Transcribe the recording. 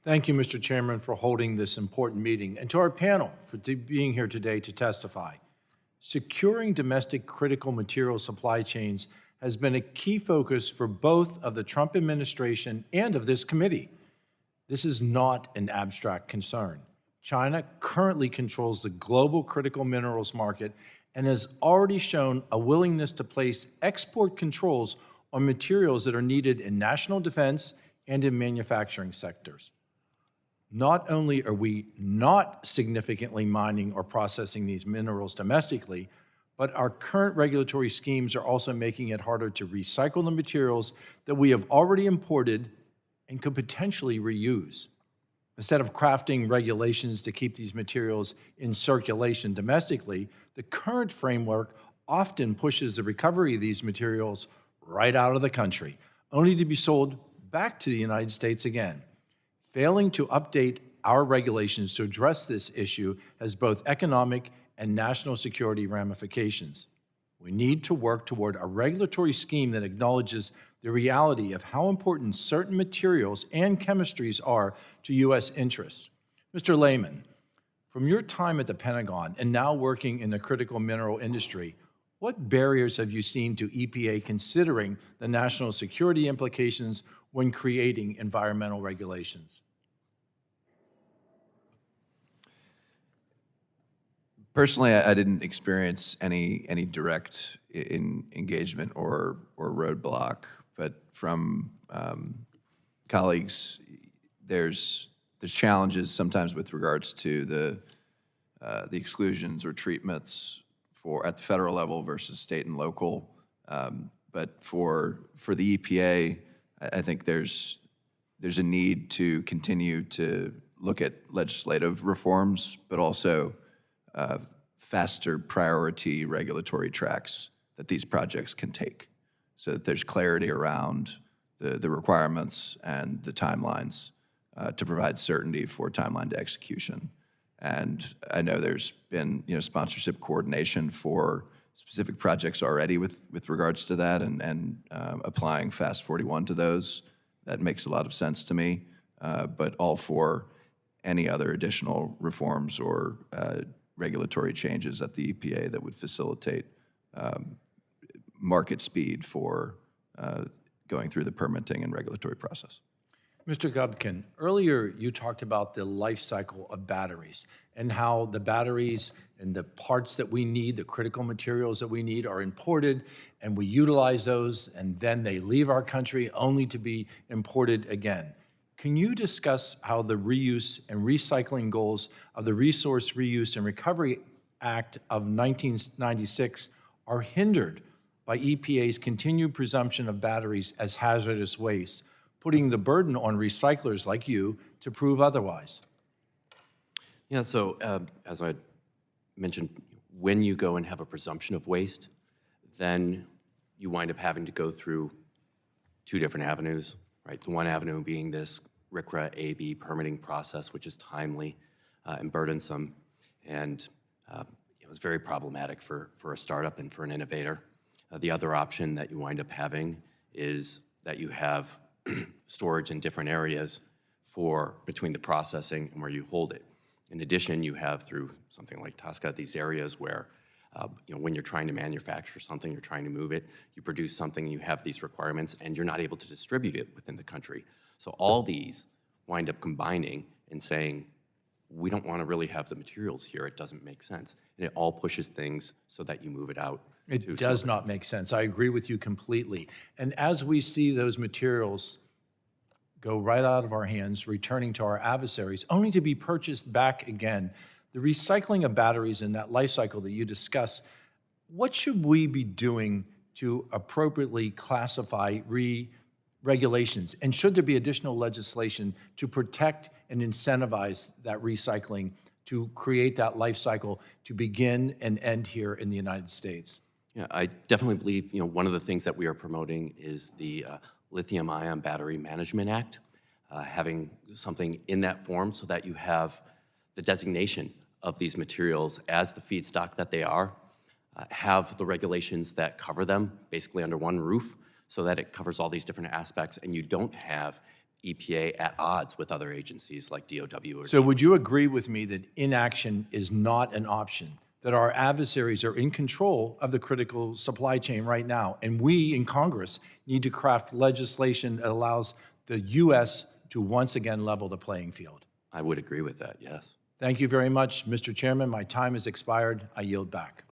Thank you, Mr. Chairman, for holding this important meeting, and to our panel for being here today to testify. Securing domestic critical material supply chains has been a key focus for both of the Trump administration and of this committee. This is not an abstract concern. China currently controls the global critical minerals market and has already shown a willingness to place export controls on materials that are needed in national defense and in manufacturing sectors. Not only are we not significantly mining or processing these minerals domestically, but our current regulatory schemes are also making it harder to recycle the materials that we have already imported and could potentially reuse. Instead of crafting regulations to keep these materials in circulation domestically, the current framework often pushes the recovery of these materials right out of the country, only to be sold back to the United States again. Failing to update our regulations to address this issue has both economic and national security ramifications. We need to work toward a regulatory scheme that acknowledges the reality of how important certain materials and chemistries are to U.S. interests. Mr. Lehman, from your time at the Pentagon and now working in the critical mineral industry, what barriers have you seen to EPA considering the national security implications when creating environmental regulations? Personally, I didn't experience any direct engagement or roadblock, but from colleagues, there's challenges sometimes with regards to the exclusions or treatments at the federal level versus state and local. But for the EPA, I think there's a need to continue to look at legislative reforms, but also faster priority regulatory tracks that these projects can take, so that there's clarity around the requirements and the timelines to provide certainty for timeline to execution. And I know there's been sponsorship coordination for specific projects already with regards to that, and applying Fast 41 to those. That makes a lot of sense to me, but all for any other additional reforms or regulatory changes at the EPA that would facilitate market speed for going through the permitting and regulatory process. Mr. Gubkin, earlier you talked about the life cycle of batteries and how the batteries and the parts that we need, the critical materials that we need, are imported, and we utilize those, and then they leave our country only to be imported again. Can you discuss how the reuse and recycling goals of the Resource Reuse and Recovery Act of 1996 are hindered by EPA's continued presumption of batteries as hazardous waste, putting the burden on recyclers like you to prove otherwise? Yeah, so as I mentioned, when you go and have a presumption of waste, then you wind up having to go through two different avenues, right? The one avenue being this RCRA AB permitting process, which is timely and burdensome, and it was very problematic for a startup and for an innovator. The other option that you wind up having is that you have storage in different areas between the processing and where you hold it. In addition, you have, through something like TSCA, these areas where when you're trying to manufacture something, you're trying to move it, you produce something, you have these requirements, and you're not able to distribute it within the country. So all these wind up combining and saying, we don't want to really have the materials here, it doesn't make sense. And it all pushes things so that you move it out. It does not make sense. I agree with you completely. And as we see those materials go right out of our hands, returning to our adversaries, only to be purchased back again, the recycling of batteries in that life cycle that you discuss, what should we be doing to appropriately classify regulations? And should there be additional legislation to protect and incentivize that recycling, to create that life cycle to begin and end here in the United States? Yeah, I definitely believe one of the things that we are promoting is the Lithium-Ion Battery Management Act, having something in that form so that you have the designation of these materials as the feedstock that they are, have the regulations that cover them basically under one roof, so that it covers all these different aspects, and you don't have EPA at odds with other agencies like DOW or So would you agree with me that inaction is not an option? That our adversaries are in control of the critical supply chain right now, and we in Congress need to craft legislation that allows the U.S. to once again level the playing field? I would agree with that, yes. Thank you very much, Mr. Chairman. My time has expired. I yield back.